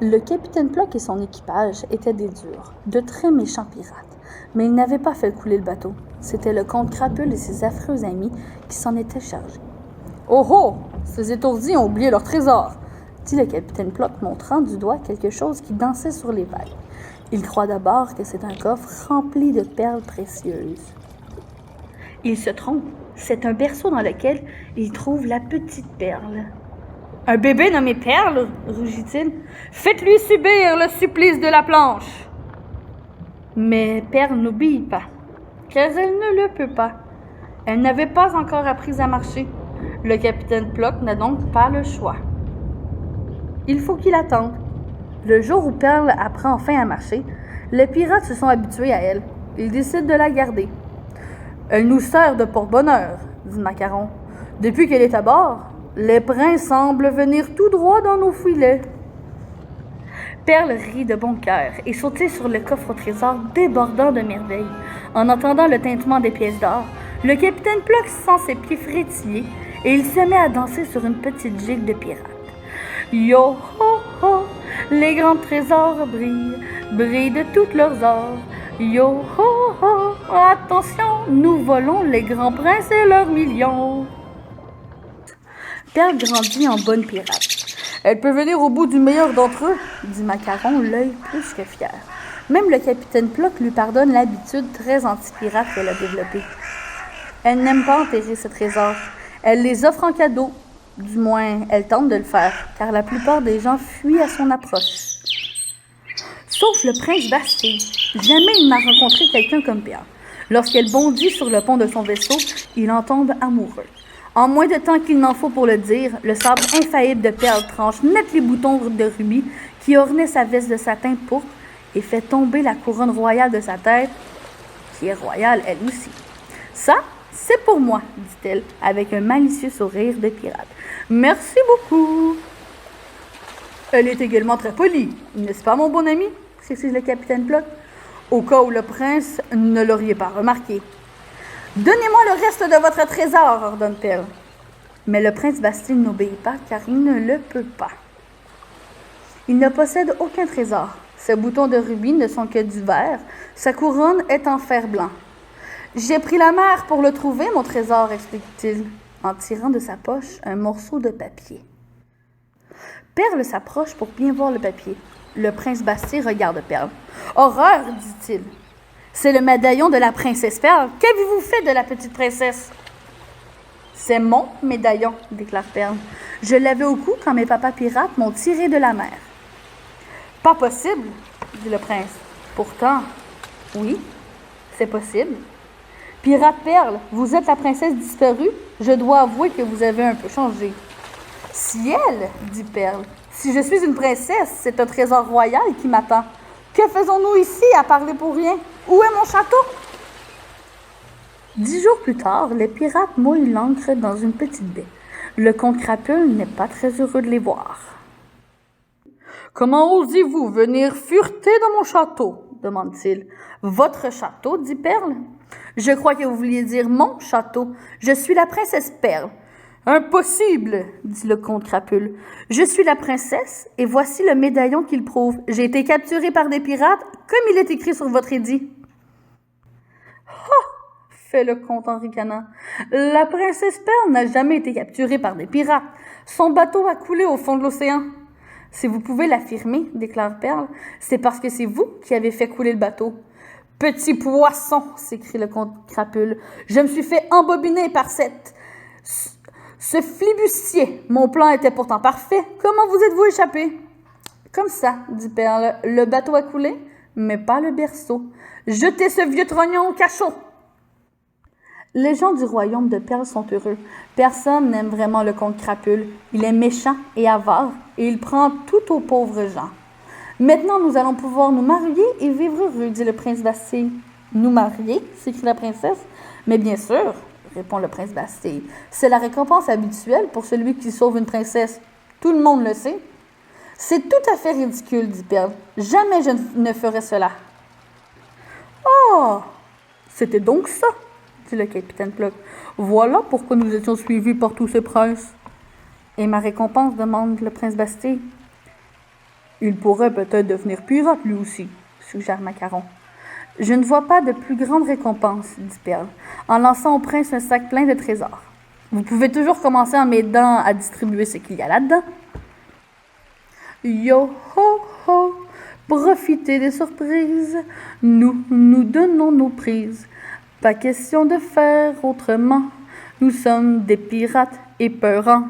Le capitaine Plock et son équipage étaient des durs, de très méchants pirates, mais ils n'avaient pas fait couler le bateau. C'était le comte Crapule et ses affreux amis qui s'en étaient chargés. « Oh oh! Ces étourdis ont oublié leur trésor! » dit le capitaine Plock, montrant du doigt quelque chose qui dansait sur les vagues. Il croit d'abord que c'est un coffre rempli de perles précieuses. Il se trompe, c'est un berceau dans lequel il trouve la petite Perle. « Un bébé nommé Perle, rugit-il, faites-lui subir le supplice de la planche. » Mais Perle n'obéit pas, car elle ne le peut pas. Elle n'avait pas encore appris à marcher. Le capitaine Plock n'a donc pas le choix. Il faut qu'il attende. Le jour où Perle apprend enfin à marcher, les pirates se sont habitués à elle. Ils décident de la garder. « Elle nous sert de porte-bonheur, » dit Macaron. « Depuis qu'elle est à bord, les princes semblent venir tout droit dans nos filets. » Perle rit de bon cœur et sautait sur le coffre au trésor débordant de merveilles. En entendant le tintement des pièces d'or, le capitaine Plock sent ses pieds frétiller et il se met à danser sur une petite gigue de pirate. Yo ho ho, les grands trésors brillent, brillent de toutes leurs ors. Yo ho ho, attention, nous volons les grands princes et leurs millions. Perle grandit en bonne pirate. Elle peut venir au bout du meilleur d'entre eux, dit Macaron, l'œil plus que fier. Même le capitaine Plock lui pardonne l'habitude très anti-pirate qu'elle a développée. Elle n'aime pas enterrer ses trésors. Elle les offre en cadeau. Du moins, elle tente de le faire, car la plupart des gens fuient à son approche. Sauf le prince Bastille. Jamais il n'a rencontré quelqu'un comme Perle. Lorsqu'elle bondit sur le pont de son vaisseau, il en tombe amoureux. En moins de temps qu'il n'en faut pour le dire, le sabre infaillible de Perle tranche net les boutons de rubis qui ornaient sa veste de satin pourpre et fait tomber la couronne royale de sa tête, qui est royale elle aussi. « Ça, c'est pour moi, » dit-elle, avec un malicieux sourire de pirate. « Merci beaucoup. »« Elle est également très polie, n'est-ce pas, mon bon ami ?» s'excuse le capitaine Plock. « Au cas où le prince ne l'auriez pas remarqué. »« Donnez-moi le reste de votre trésor, » ordonne Perle. Mais le prince Bastille n'obéit pas, car il ne le peut pas. Il ne possède aucun trésor. Ses boutons de rubis ne sont que du verre. Sa couronne est en fer blanc. « J'ai pris la mer pour le trouver, mon trésor, » explique-t-il, en tirant de sa poche un morceau de papier. Perle s'approche pour bien voir le papier. Le prince Bastille regarde Perle. « Horreur, » dit-il. « C'est le médaillon de la princesse Perle. Qu'avez-vous fait de la petite princesse? »« C'est mon médaillon, » déclare Perle. « Je l'avais au cou quand mes papas pirates m'ont tiré de la mer. »« Pas possible, » dit le prince. « Pourtant, oui, c'est possible. »« Pirate Perle, vous êtes la princesse disparue. Je dois avouer que vous avez un peu changé. »« Ciel, » dit Perle. « Si je suis une princesse, c'est un trésor royal qui m'attend. Que faisons-nous ici à parler pour rien? Où est mon château? » 10 jours plus tard, les pirates mouillent l'ancre dans une petite baie. Le comte Crapule n'est pas très heureux de les voir. « Comment osez-vous venir fureter dans mon château? » demande-t-il. « Votre château, dit Perle. Je crois que vous vouliez dire mon château. Je suis la princesse Perle. »« Impossible, dit le comte Crapule. Je suis la princesse, et voici le médaillon qui le prouve. J'ai été capturé par des pirates, comme il est écrit sur votre édit. »« Ha! » fait le comte en ricanant. « La princesse Perle n'a jamais été capturée par des pirates. Son bateau a coulé au fond de l'océan. »« Si vous pouvez l'affirmer, déclare Perle, c'est parce que c'est vous qui avez fait couler le bateau. »« Petit poisson, s'écrie le comte Crapule, je me suis fait embobiner par ce flibustier. Mon plan était pourtant parfait. Comment vous êtes-vous échappé? »« Comme ça, dit Perle, le bateau a coulé, mais pas le berceau. Jetez ce vieux trognon au cachot. » Les gens du royaume de Perle sont heureux. Personne n'aime vraiment le comte Crapule. Il est méchant et avare, et il prend tout aux pauvres gens. « Maintenant, nous allons pouvoir nous marier et vivre heureux, » dit le prince Bastille. « Nous marier? » s'écrie la princesse. « Mais bien sûr, » répond le prince Bastille. « C'est la récompense habituelle pour celui qui sauve une princesse. Tout le monde le sait. »« C'est tout à fait ridicule, » dit Perle. « Jamais je ne ferai cela. »« Oh, c'était donc ça, » dit le capitaine Plock. « Voilà pourquoi nous étions suivis par tous ces princes. »« Et ma récompense, demande le prince Bastille. »« Il pourrait peut-être devenir pirate lui aussi, suggère Macaron. Je ne vois pas de plus grande récompense, dit Perle, en lançant au prince un sac plein de trésors. Vous pouvez toujours commencer en m'aidant à distribuer ce qu'il y a là-dedans. Yo ho ho, profitez des surprises, nous donnons nos prises. Pas question de faire autrement, nous sommes des pirates épeurants.